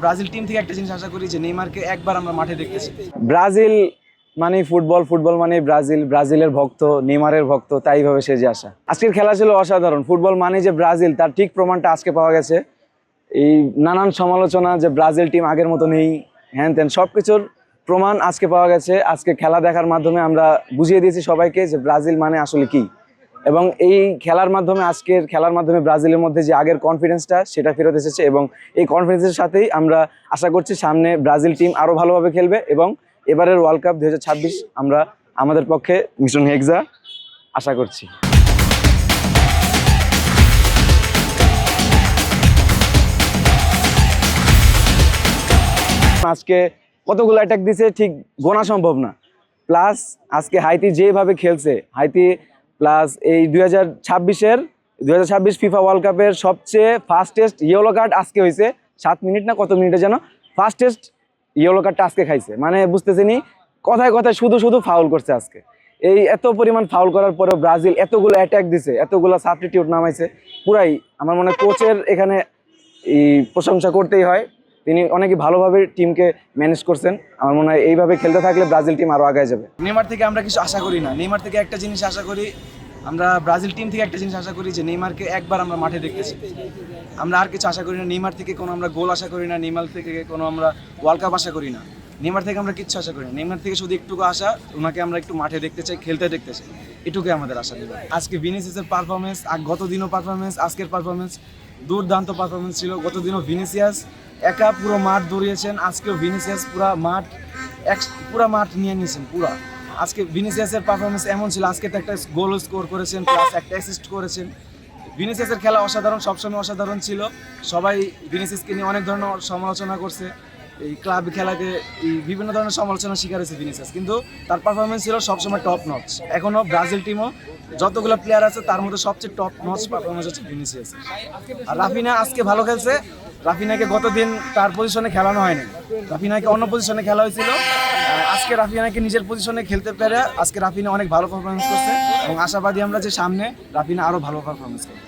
Brazil team থেকে একটা জিনিস আশা করি যে নেইমারকে একবার আমরা মাঠে দেখতেছি। ব্রাজিল মানে ফুটবল, ফুটবল মানে ব্রাজিল, ব্রাজিলের ভক্ত, নেইমারের ভক্ত, তাই ভাবে সেজে আসা। আজকের খেলা ছিল অসাধারণ। ফুটবল মানে যে ব্রাজিল তার ঠিক প্রমাণটা আজকে পাওয়া গেছে। এই নানান সমালোচনা যে ব্রাজিল টিম আগের মতো নেই, হ্যান ত্যান সবকিছুর প্রমাণ আজকে পাওয়া গেছে। আজকে খেলা দেখার মাধ্যমে আমরা বুঝিয়ে দিয়েছি সবাইকে যে ব্রাজিল মানে আসলে কি, এবং এই খেলার মাধ্যমে, আজকের খেলার মাধ্যমে ব্রাজিলের মধ্যে যে আগের কনফিডেন্সটা সেটা ফেরত এসেছে, এবং এই কনফিডেন্সের সাথেই আমরা আশা করছি সামনে ব্রাজিল টিম আরও ভালোভাবে খেলবে, এবং এবারের ওয়ার্ল্ড কাপ 2026 আমরা আমাদের পক্ষে মিশন হেক্সা আশা করছি। আজকে কতগুলো অ্যাটাক দিছে ঠিক গোনা সম্ভব না। প্লাস আজকে হাইতি যেভাবে খেলছে, হাইতি প্লাস এই 2026 ফিফা ওয়ার্ল্ড কাপের সবচেয়ে ফাস্টেস্ট ইয়েলো কার্ড আজকে হয়েছে। 7 মিনিট না কত মিনিটে যেন ফাস্টেস্ট ইয়েলো কার্ডটা আজকে খাইছে। মানে বুঝতেছেনি, কথায় কথায় শুধু শুধু ফাউল করছে আজকে। এই এত পরিমাণ ফাউল করার পরেও ব্রাজিল এতগুলো অ্যাটাক দিছে, এতগুলো সাবস্টিটিউট নামাইছে। পুরাই আমার মনে হয় কোচের এখানে এই প্রশংসা করতেই হয়। তিনি অনেকই ভালোভাবে টিমকে ম্যানেজ করছেন। আমার মনে হয় এইভাবে খেলতে থাকলে ব্রাজিল টিম আরও আগায় যাবে। নেইমার থেকে আমরা কিছু আশা করি না, নেইমার থেকে একটা জিনিস আশা করি, আমরা ব্রাজিল টিম থেকে একটা জিনিস আশা করি যে নেইমারকে একবার আমরা মাঠে দেখতেছি। আমরা আর কিছু আশা করি না, নেইমার থেকে কোনো আমরা গোল আশা করি না, নেইমার থেকে কোনো আমরা ওয়ার্ল্ড কাপ আশা করি না, নেইমার থেকে আমরা কিচ্ছু আশা করি না। নেইমার থেকে শুধু একটুকু আশা, ওনাকে আমরা একটু মাঠে দেখতে চাই, খেলতে দেখতে চাই, এটুকুই আমাদের আশা নেই। আজকে ভিনিসিয়াসের পারফরমেন্স, গত দিনও পারফরমেন্স, আজকের পারফরমেন্স দুর্দান্ত পারফরমেন্স ছিল। গত দিনও ভিনিসিয়াস একা পুরো মাঠ দৌড়িয়েছেন, আজকেও ভিনিসিয়াস পুরো মাঠ নিয়ে নিয়েছেন পুরো। আজকে ভিনিসিয়াসের পারফরমেন্স এমন ছিল, আজকে তো একটা গোল স্কোর করেছেন, প্লাস একটা অ্যাসিস্ট করেছেন। ভিনিসিয়াসের খেলা অসাধারণ, সবসময় অসাধারণ ছিল। সবাই ভিনিসিয়াসকে নিয়ে অনেক ধরনের সমালোচনা করছে, এই ক্লাব খেলাকে বিভিন্ন ধরনের সমালোচনার শিকার হয়েছে ভিনিসিয়াস, কিন্তু তার পারফরমেন্স ছিল সবসময় টপ নচ। এখনও ব্রাজিল টিমও যতগুলো প্লেয়ার আছে তার মধ্যে সবচেয়ে টপ নচ পারফরমেন্স হচ্ছে ভিনিসিয়াসের। আর রাফিনা আজকে ভালো খেলছে। রাফিনাকে গতদিন তার পজিশনে খেলানো হয়নি, রাফিনাকে অন্য পজিশনে খেলা হয়েছিল। আজকে রাফিনাকে নিজের পজিশনে খেলতে পেরে আজকে রাফিনা অনেক ভালো পারফরমেন্স করছে, এবং আশাবাদী আমরা যে সামনে রাফিনা আরও ভালো পারফরমেন্স করবে।